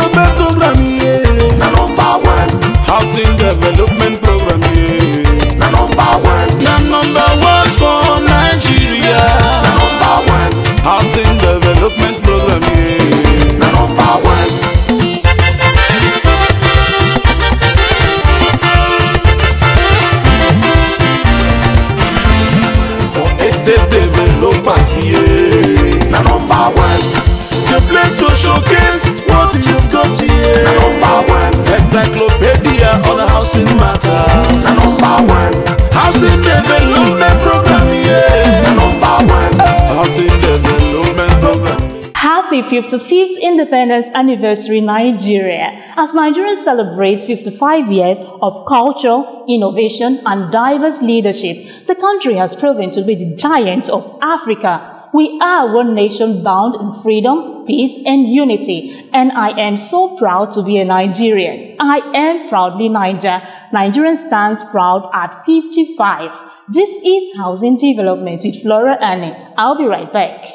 development program, yeah. Na number one. Housing development program, yeah. Na number one. Na number one for Nigeria. Na number one. Housing development program, yeah. Na number one. For estate developers, yeah. Na number one. The place to showcase what you've got here. Na number one. Encyclopedia on the housing matter. Na number one. Housing development program, yeah. Na number one. Housing development program. Happy 55th Independence Anniversary, Nigeria. As Nigeria celebrates 55 years of culture, innovation, and diverse leadership, the country has proven to be the giant of Africa. We are one nation bound in freedom, peace, and unity. And I am so proud to be a Nigerian. I am proudly Niger. Nigerian stands proud at 55. This is Housing Development with Flora Anne. I'll be right back.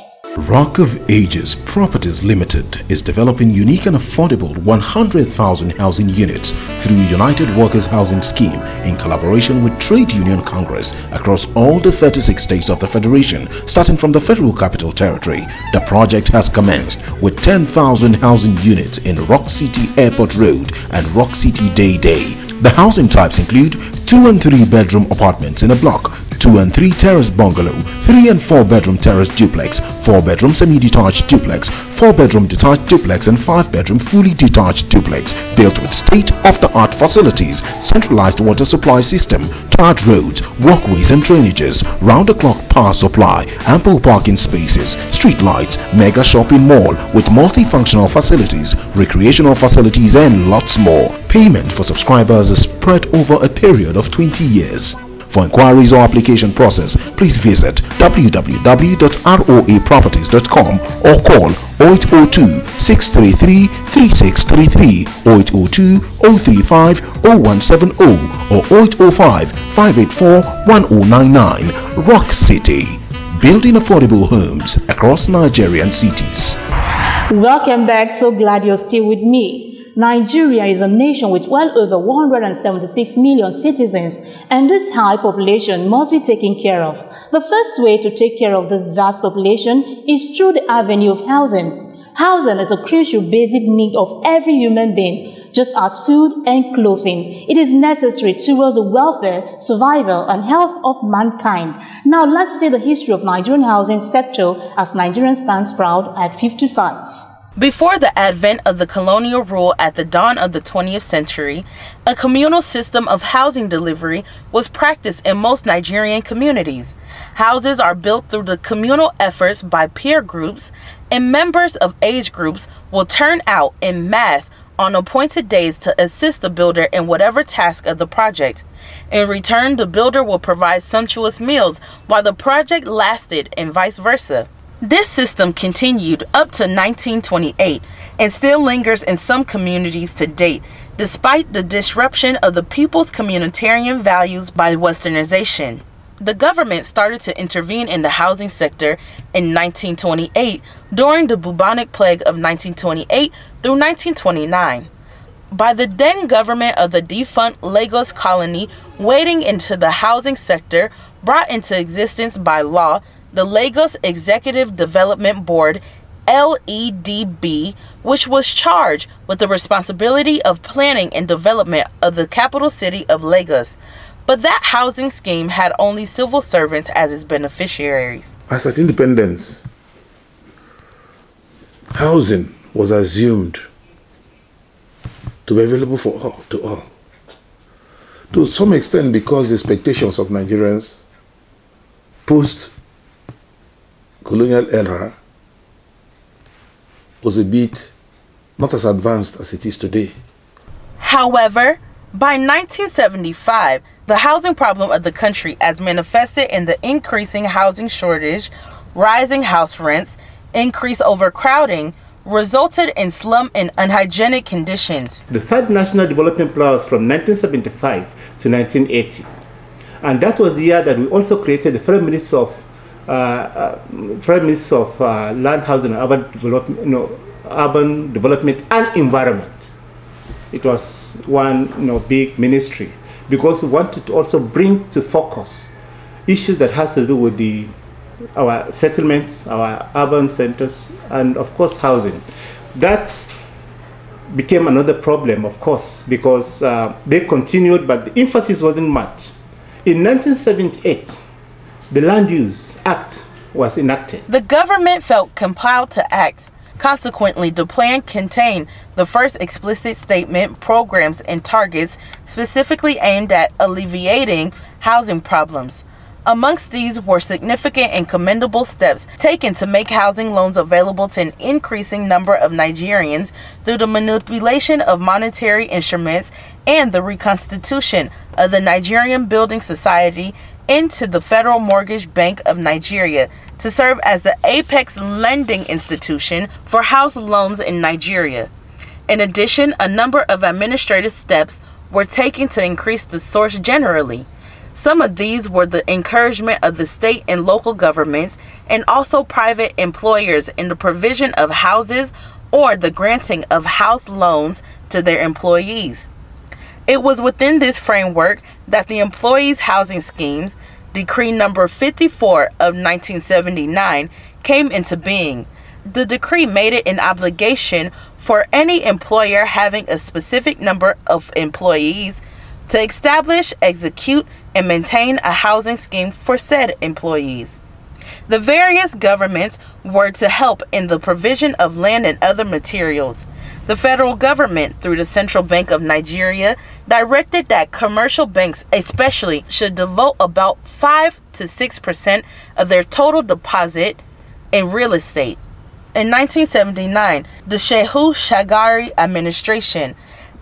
Rock of Ages Properties Limited is developing unique and affordable 100,000 housing units through United Workers Housing Scheme in collaboration with Trade Union Congress across all the 36 states of the Federation, starting from the Federal Capital Territory. The project has commenced with 10,000 housing units in Rock City Airport Road and Rock City Day. The housing types include 2 and 3 bedroom apartments in a block, 2 and 3 terrace bungalow, 3 and 4 bedroom terrace duplex, 4 bedroom semi-detached duplex, 4 bedroom detached duplex, and 5 bedroom fully detached duplex, built with state-of-the-art facilities, centralized water supply system, tarred roads, walkways and drainages, round-the-clock power supply, ample parking spaces, street lights, mega shopping mall with multifunctional facilities, recreational facilities, and lots more. Payment for subscribers is spread over a period of 20 years. For inquiries or application process, please visit www.roaproperties.com or call 0802-633-3633, 0802-035-0170 or 0805-584-1099. Rock City, building affordable homes across Nigerian cities. Welcome back. So glad you're still with me. Nigeria is a nation with well over 176 million citizens, and this high population must be taken care of. The first way to take care of this vast population is through the avenue of housing. Housing is a crucial basic need of every human being. Just as food and clothing, it is necessary towards the welfare, survival, and health of mankind. Now let's see the history of Nigerian housing sector as Nigeria stands proud at 55. Before the advent of the colonial rule at the dawn of the 20th century, a communal system of housing delivery was practiced in most Nigerian communities. Houses are built through the communal efforts by peer groups, and members of age groups will turn out en masse on appointed days to assist the builder in whatever task of the project. In return, the builder will provide sumptuous meals while the project lasted, and vice versa. This system continued up to 1928 and still lingers in some communities to date, despite the disruption of the people's communitarian values by westernization. The government started to intervene in the housing sector in 1928 during the bubonic plague of 1928 through 1929. By the then government of the defunct Lagos colony wading into the housing sector, brought into existence by law, the Lagos Executive Development Board, LEDB, which was charged with the responsibility of planning and development of the capital city of Lagos. But that housing scheme had only civil servants as its beneficiaries. As at independence, housing was assumed to be available for all, to all. To some extent because the expectations of Nigerians post-colonial era was a bit not as advanced as it is today. However, by 1975, the housing problem of the country, as manifested in the increasing housing shortage, rising house rents, increased overcrowding, resulted in slum and unhygienic conditions. The third National Development Plan was from 1975 to 1980. And that was the year that we also created the Federal Ministry of Land, Housing and Urban Development, urban development and environment. It was one big ministry, because we wanted to also bring to focus issues that has to do with our settlements, our urban centers, and of course housing. That became another problem, of course, because they continued, but the emphasis wasn't much. In 1978, the Land Use Act was enacted. The government felt compelled to act. Consequently, the plan contained the first explicit statement, programs, and targets specifically aimed at alleviating housing problems. Amongst these were significant and commendable steps taken to make housing loans available to an increasing number of Nigerians through the manipulation of monetary instruments and the reconstitution of the Nigerian Building Society into the Federal Mortgage Bank of Nigeria to serve as the apex lending institution for house loans in Nigeria. In addition, a number of administrative steps were taken to increase the source generally. Some of these were the encouragement of the state and local governments and also private employers in the provision of houses or the granting of house loans to their employees. It was within this framework that the Employees Housing Schemes, Decree number 54 of 1979, came into being. The decree made it an obligation for any employer having a specific number of employees to establish, execute, and maintain a housing scheme for said employees. The various governments were to help in the provision of land and other materials. The federal government, through the Central Bank of Nigeria, directed that commercial banks especially should devote about 5 to 6% of their total deposit in real estate. In 1979, the Shehu Shagari administration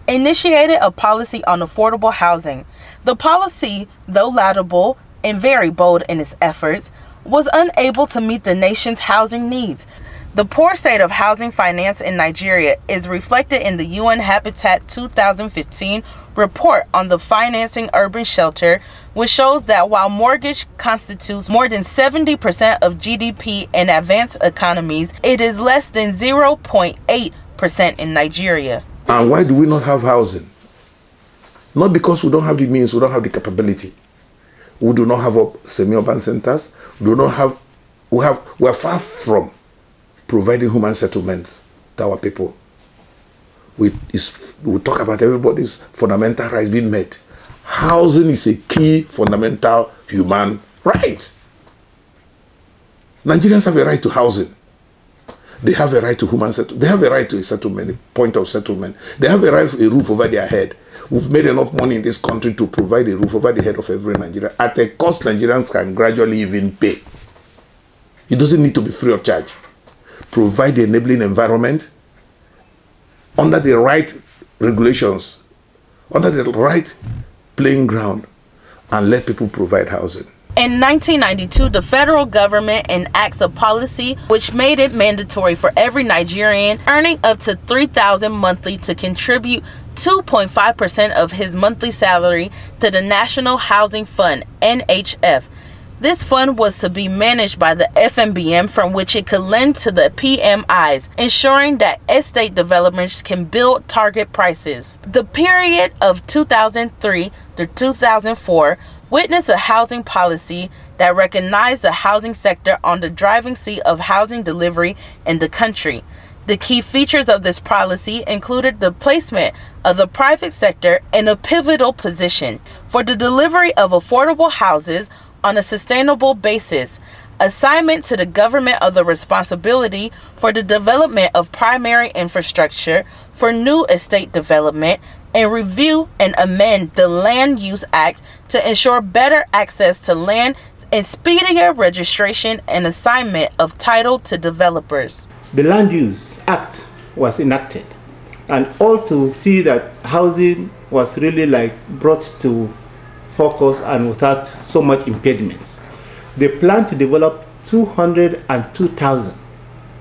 initiated a policy on affordable housing. The policy, though laudable and very bold in its efforts, was unable to meet the nation's housing needs. The poor state of housing finance in Nigeria is reflected in the UN Habitat 2015 report on the financing urban shelter, which shows that while mortgage constitutes more than 70% of GDP in advanced economies, it is less than 0.8% in Nigeria. And why do we not have housing? Not because we don't have the means, we don't have the capability. We do not have semi-urban centers. We are far from providing human settlements to our people. We talk about everybody's fundamental rights being met. Housing is a key fundamental human right. Nigerians have a right to housing. They have a right to human settlement. They have a right to a settlement, a point of settlement. They have a right to a roof over their head. We've made enough money in this country to provide a roof over the head of every Nigerian at a cost Nigerians can gradually even pay. It doesn't need to be free of charge. Provide the enabling environment under the right regulations, under the right playing ground, and let people provide housing. In 1992, the federal government enacts a policy which made it mandatory for every Nigerian earning up to $3,000 monthly to contribute 2.5% of his monthly salary to the National Housing Fund, NHF. This fund was to be managed by the FMBM, from which it could lend to the PMIs, ensuring that estate developers can build target prices. The period of 2003 to 2004 witnessed a housing policy that recognized the housing sector on the driving seat of housing delivery in the country. The key features of this policy included the placement of the private sector in a pivotal position for the delivery of affordable houses on a sustainable basis, assignment to the government of the responsibility for the development of primary infrastructure for new estate development, and review and amend the Land Use Act to ensure better access to land and speedier registration and assignment of title to developers. The Land Use Act was enacted, and all to see that housing was really brought to focus and without so much impediments. They plan to develop 202,000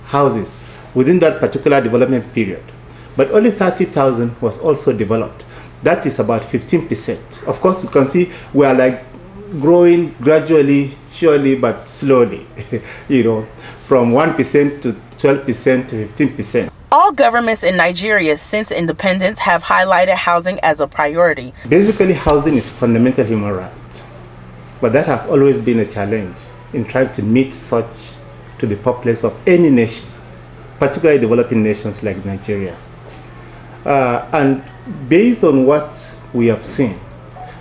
houses within that particular development period, but only 30,000 was also developed. That is about 15%. Of course, you can see we are growing gradually, surely, but slowly, from 1% to 12% to 15%. All governments in Nigeria since independence have highlighted housing as a priority. Basically, housing is a fundamental human right, but that has always been a challenge in trying to meet such to the populace of any nation, particularly developing nations like Nigeria. And based on what we have seen,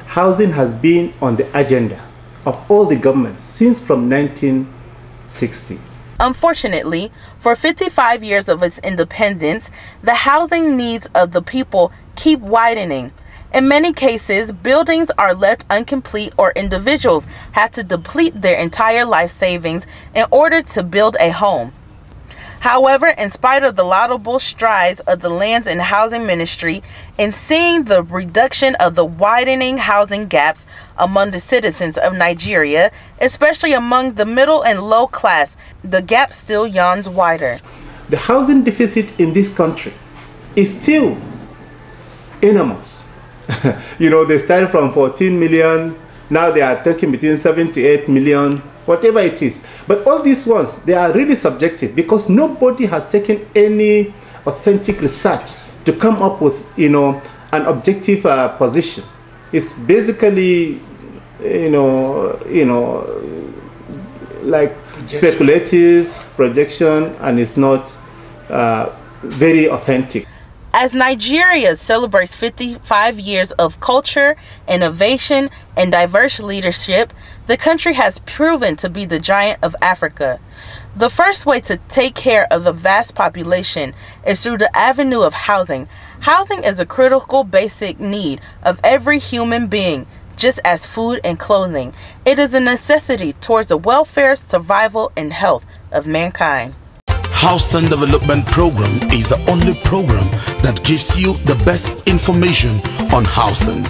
housing has been on the agenda of all the governments since from 1960. Unfortunately, for 55 years of its independence, the housing needs of the people keep widening. In many cases, buildings are left incomplete or individuals have to deplete their entire life savings in order to build a home. However, in spite of the laudable strides of the Lands and Housing Ministry in seeing the reduction of the widening housing gaps among the citizens of Nigeria, especially among the middle and low class, the gap still yawns wider. The housing deficit in this country is still enormous. You know, they started from 14 million, now they are talking between 7 to 8 million, whatever it is. But all these ones, they are really subjective because nobody has taken any authentic research to come up with, you know, an objective position. It's basically, like speculative projection, and it's not very authentic. As Nigeria celebrates 55 years of culture, innovation, and diverse leadership, the country has proven to be the giant of Africa. The first way to take care of the vast population is through the avenue of housing. Housing is a critical basic need of every human being, just as food and clothing. It is a necessity towards the welfare, survival, and health of mankind. Housing Development Program is the only program that gives you the best information on housing.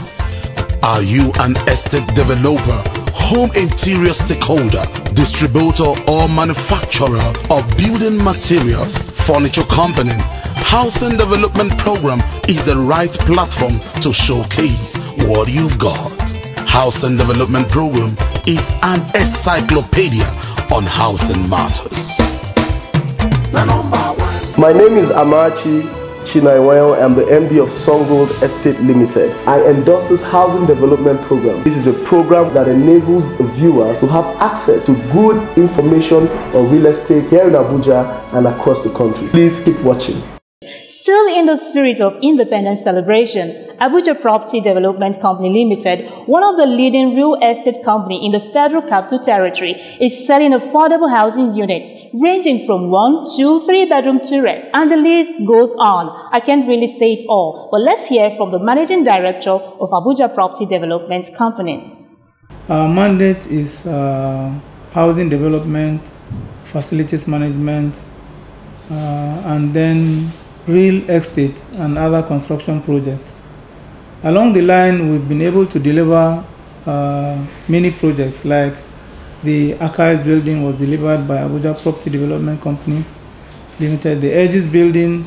Are you an estate developer, home interior stakeholder, distributor or manufacturer of building materials, furniture company? Housing Development Program is the right platform to showcase what you've got. Housing Development Program is an encyclopedia on housing matters. My name is Amachi Chinaiwayo. I'm the MD of Songgold Estate Limited. I endorse this housing development program. This is a program that enables viewers to have access to good information on real estate here in Abuja and across the country. Please keep watching. Still in the spirit of independence celebration, Abuja Property Development Company Limited, one of the leading real estate companies in the Federal Capital Territory, is selling affordable housing units ranging from 1, 2, 3-bedroom terrace, and the list goes on. I can't really say it all, but let's hear from the Managing Director of Abuja Property Development Company. Our mandate is housing development, facilities management, and then real estate and other construction projects. Along the line, we've been able to deliver many projects, like the Archives building was delivered by Abuja Property Development Company Limited, the Edges building,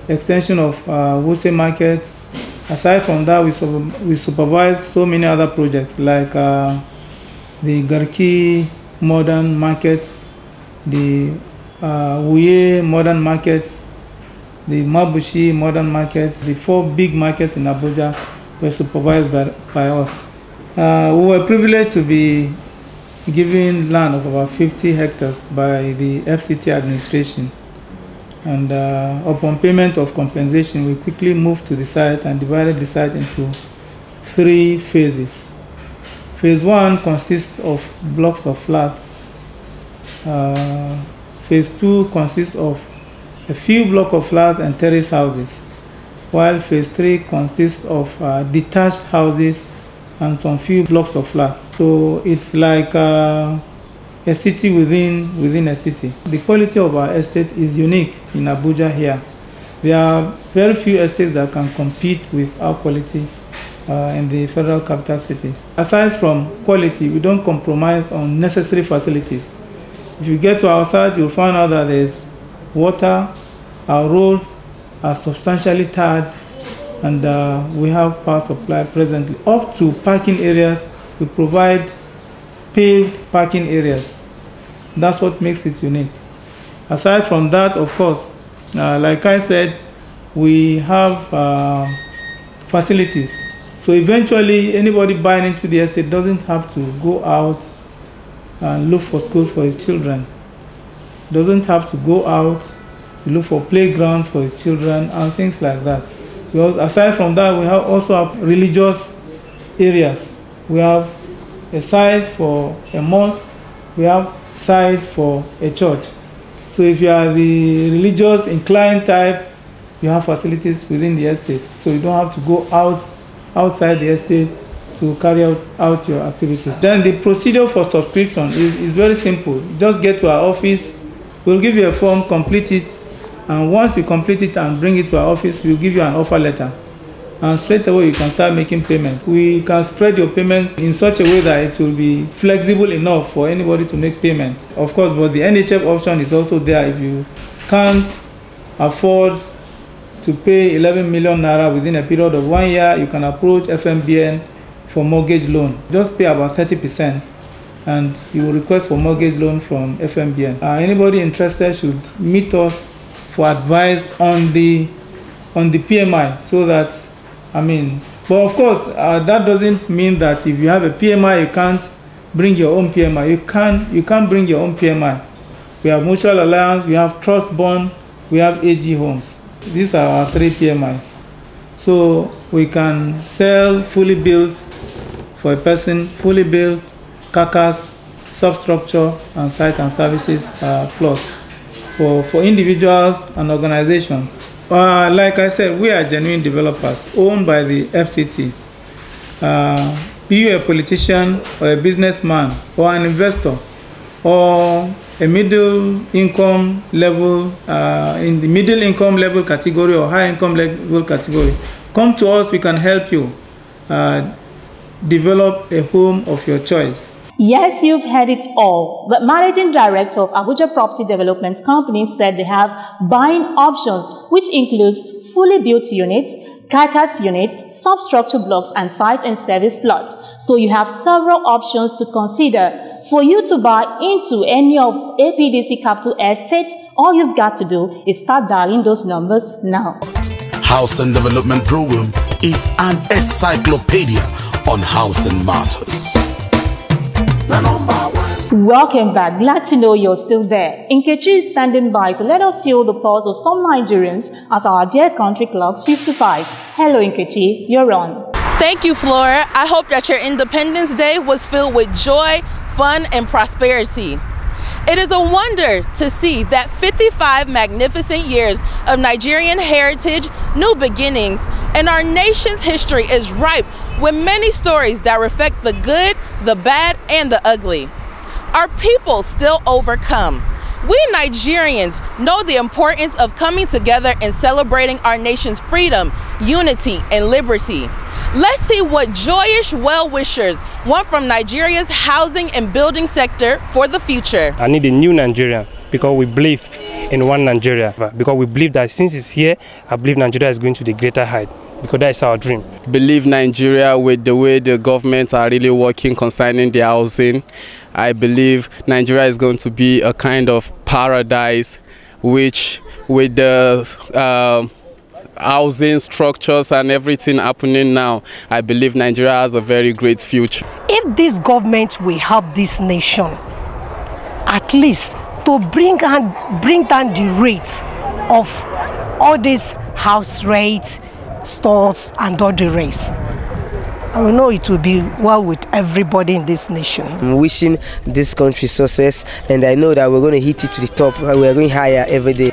extension of Wuse Market. Aside from that, we supervised so many other projects, like the Garki Modern Market, the Wuye Modern Market, the Mabushi Modern Markets. The 4 big markets in Abuja were supervised by us. We were privileged to be given land of about 50 hectares by the FCT administration. And upon payment of compensation, we quickly moved to the site and divided the site into 3 phases. Phase 1 consists of blocks of flats. Phase 2 consists of a few blocks of flats and terrace houses, while phase 3 consists of detached houses and some few blocks of flats. So it's like a city within a city. The quality of our estate is unique in Abuja here. There are very few estates that can compete with our quality in the Federal Capital City. Aside from quality, we don't compromise on necessary facilities. If you get to our site, you'll find out that there's water, our roads are substantially tarred, and we have power supply presently. Up to parking areas, we provide paved parking areas. That's what makes it unique. Aside from that, of course, Like I said, we have facilities. So eventually, anybody buying into the estate doesn't have to go out and look for school for his children. Doesn't have to go out to look for playground for his children and things like that. Because aside from that, we also have religious areas. We have a site for a mosque. We have site for a church. So if you are the religious inclined type, you have facilities within the estate. So you don't have to go outside the estate to carry out your activities. Then the procedure for subscription is very simple. You just get to our office, we'll give you a form, complete it, and once you complete it and bring it to our office, we'll give you an offer letter. And straight away you can start making payment. We can spread your payment in such a way that it will be flexible enough for anybody to make payment. Of course, but the NHF option is also there. If you can't afford to pay 11 million naira within a period of 1 year, you can approach FMBN for mortgage loan. Just pay about 30% and you will request for mortgage loan from FMBN. Anybody interested should meet us for advice on the PMI, so that, but of course, that doesn't mean that if you have a PMI, you can't bring your own PMI. You can bring your own PMI. We have Mutual Alliance, we have Trust Bond, we have AG Homes. These are our 3 PMIs. So we can sell fully built for a person, fully built, carcass, substructure, and site and services plots for individuals and organizations. Like I said, we are genuine developers owned by the FCT. Be you a politician or a businessman or an investor or a middle income level, in the middle income level category or high income level category, come to us, we can help you develop a home of your choice. Yes, you've heard it all. The managing director of Abuja Property Development Company said they have buying options, which includes fully built units, carcass units, substructure blocks, and site and service plots. So you have several options to consider. For you to buy into any of APDC Capital Estates, all you've got to do is start dialing those numbers now. Housing Development Program is an encyclopedia on housing matters. Welcome back. Glad to know you're still there. Nkechi is standing by to let us feel the pulse of some Nigerians as our dear country clocks 55. Hello, Nkechi. You're on. Thank you, Flora. I hope that your Independence Day was filled with joy, fun, and prosperity. It is a wonder to see that 55 magnificent years of Nigerian heritage, new beginnings, and our nation's history is ripe with many stories that reflect the good, the bad, and the ugly. Our people still overcome. We Nigerians know the importance of coming together and celebrating our nation's freedom, unity, and liberty. Let's see what joyous well-wishers want from Nigeria's housing and building sector for the future. I need a new Nigeria because we believe in one Nigeria. Because we believe that since it's here, I believe Nigeria is going to the greater height. Because that is our dream. Believe Nigeria with the way the government are really working concerning the housing. I believe Nigeria is going to be a kind of paradise, which with the housing structures and everything happening now, I believe Nigeria has a very great future. If this government will help this nation, at least to bring down the rates of all these house rates, stores, and all the rest, I will know it will be well with everybody in this nation. I'm wishing this country success, and I know that we're going to hit it to the top. We're going higher every day.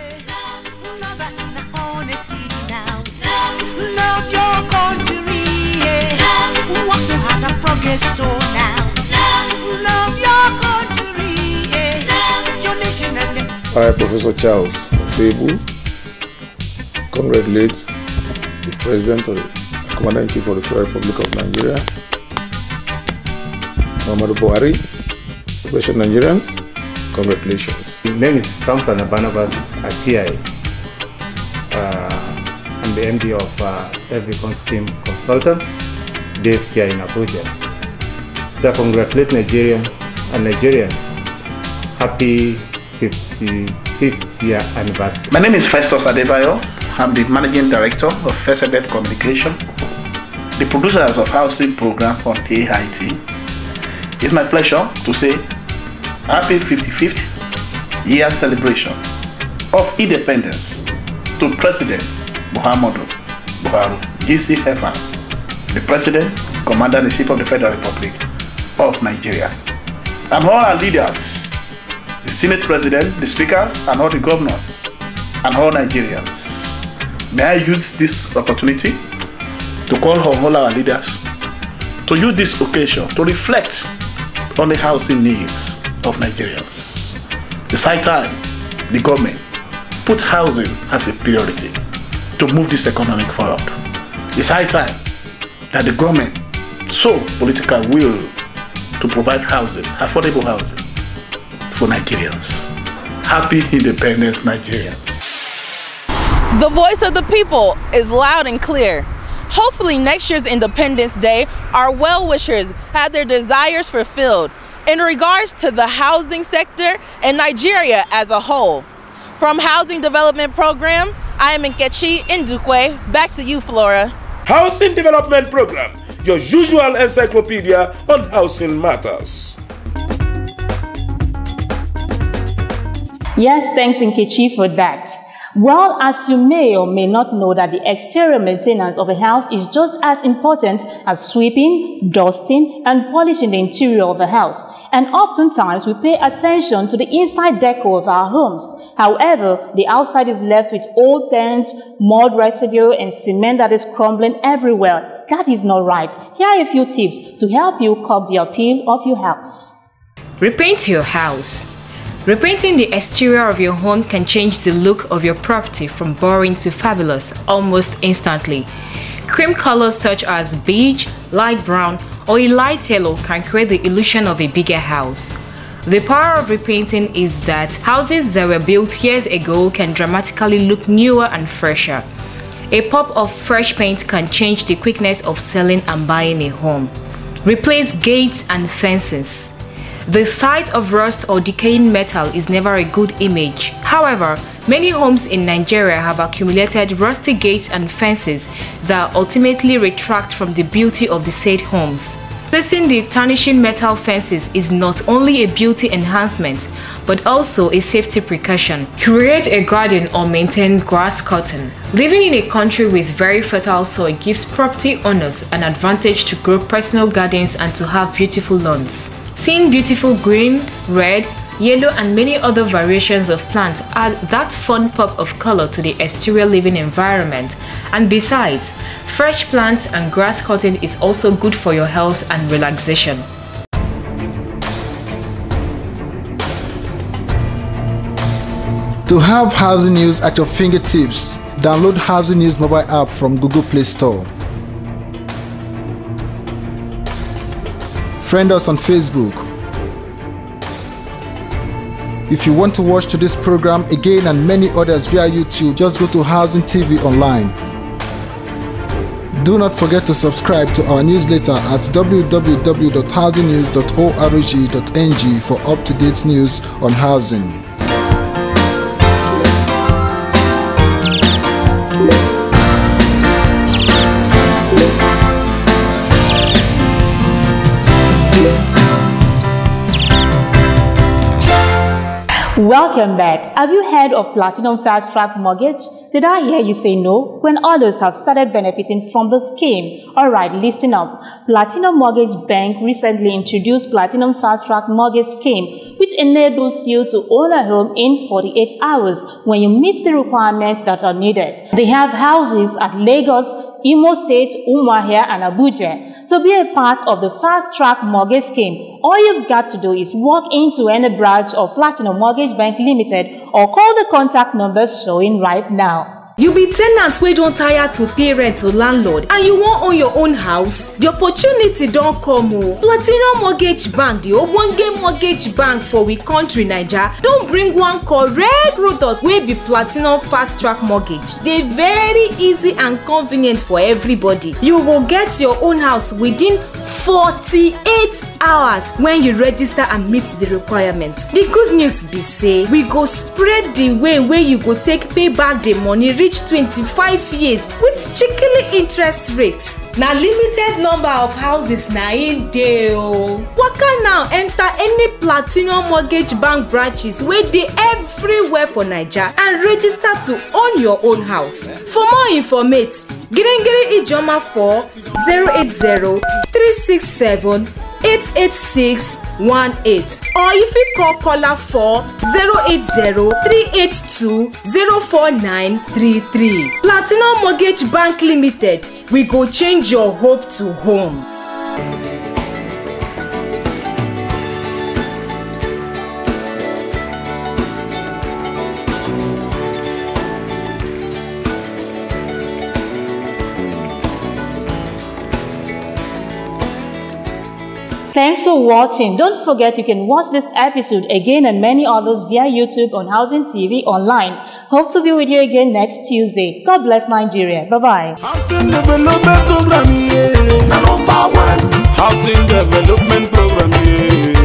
I, Professor Charles Febu, congratulates the President of the Commander-in-Chief of the Federal Republic of Nigeria, Muhammadu Buhari. Special Nigerians, congratulations. My name is Stamfana Barnabas Atiai. I'm the MD of Evercon Steam Consultants, based here in Abuja. So I congratulate Nigerians and Nigerians. Happy 55 5th year anniversary. My name is Festus Adebayo. I'm the Managing Director of First Ebet Communication, the producers of housing program on AIT. It's my pleasure to say happy 55th year celebration of independence to President Muhammadu Buhari, GCFR, the President, Commander-in-Chief of the Federal Republic of Nigeria, and all our leaders, the Senate President, the Speakers, and all the governors, and all Nigerians. May I use this opportunity to call on all our leaders to use this occasion to reflect on the housing needs of Nigerians. It's high time the government put housing as a priority to move this economic forward. It's high time that the government show political will to provide housing, affordable housing for Nigerians. Happy Independence, Nigerians. The voice of the people is loud and clear. Hopefully next year's Independence Day, our well-wishers have their desires fulfilled in regards to the housing sector and Nigeria as a whole. From Housing Development Program, I am Nkechi Ndukwe. Back to you, Flora. Housing Development Program, your usual encyclopedia on housing matters. Yes, thanks Nkechi for that. Well, as you may or may not know that the exterior maintenance of a house is just as important as sweeping, dusting, and polishing the interior of a house. And oftentimes we pay attention to the inside decor of our homes. However, the outside is left with old paint, mud residue, and cement that is crumbling everywhere. That is not right. Here are a few tips to help you curb the appeal of your house. Repaint your house. Repainting the exterior of your home can change the look of your property from boring to fabulous almost instantly. Cream colors such as beige, light brown, or a light yellow can create the illusion of a bigger house. The power of repainting is that houses that were built years ago can dramatically look newer and fresher. A pop of fresh paint can change the quickness of selling and buying a home. Replace gates and fences. The sight of rust or decaying metal is never a good image. However, many homes in Nigeria have accumulated rusty gates and fences that ultimately retract from the beauty of the said homes. Placing the tarnishing metal fences is not only a beauty enhancement, but also a safety precaution. Create a garden or maintain grass cutting. Living in a country with very fertile soil gives property owners an advantage to grow personal gardens and to have beautiful lawns. Seeing beautiful green, red, yellow, and many other variations of plants add that fun pop of color to the exterior living environment. And besides, fresh plants and grass cutting is also good for your health and relaxation. To have housing news at your fingertips, download Housing News mobile app from Google Play Store. Friend us on Facebook. If you want to watch today's program again and many others via YouTube, just go to Housing TV Online. Do not forget to subscribe to our newsletter at www.housingnews.org.ng for up-to-date news on housing. Welcome back. Have you heard of Platinum Fast Track Mortgage? Did I hear you say no when others have started benefiting from the scheme? Alright, listen up. Platinum Mortgage Bank recently introduced Platinum Fast Track Mortgage Scheme, which enables you to own a home in 48 hours when you meet the requirements that are needed. They have houses at Lagos, Imo State, Umuahia, and Abuja. To be a part of the Fast Track Mortgage Scheme, all you've got to do is walk into any branch of Platinum Mortgage Bank Limited or call the contact numbers showing right now. You be tenants wey don tire to pay rent to landlord and you wan own your own house? The opportunity don come o. Platinum Mortgage Bank, the ogbonge mortgage bank for we country Naija, don bring one correct product wey be Platinum Fast Track Mortgage. Dey very easy and convenient for everybody. You go get your own house within 48 hours when you register and meet the requirements. The good news be say we go spread the way where you go take pay back the money reach 25 years with chikili interest rates. Na limited number of houses na in dey o. Waka now enter any Platinum Mortgage Bank branches wey dey everywhere for Naija and register to own your own house. For more information, Giringiri Ijoma for 080-367-88618 or if you call caller for 080-382-04933. Platinum Mortgage Bank Limited, we go change your hope to home. Thanks for watching. Don't forget you can watch this episode again and many others via YouTube on Housing TV online. Hope to be with you again next Tuesday. God bless Nigeria. Bye-bye. Housing Development Program, yeah. Number 1. Housing Development Program, yeah.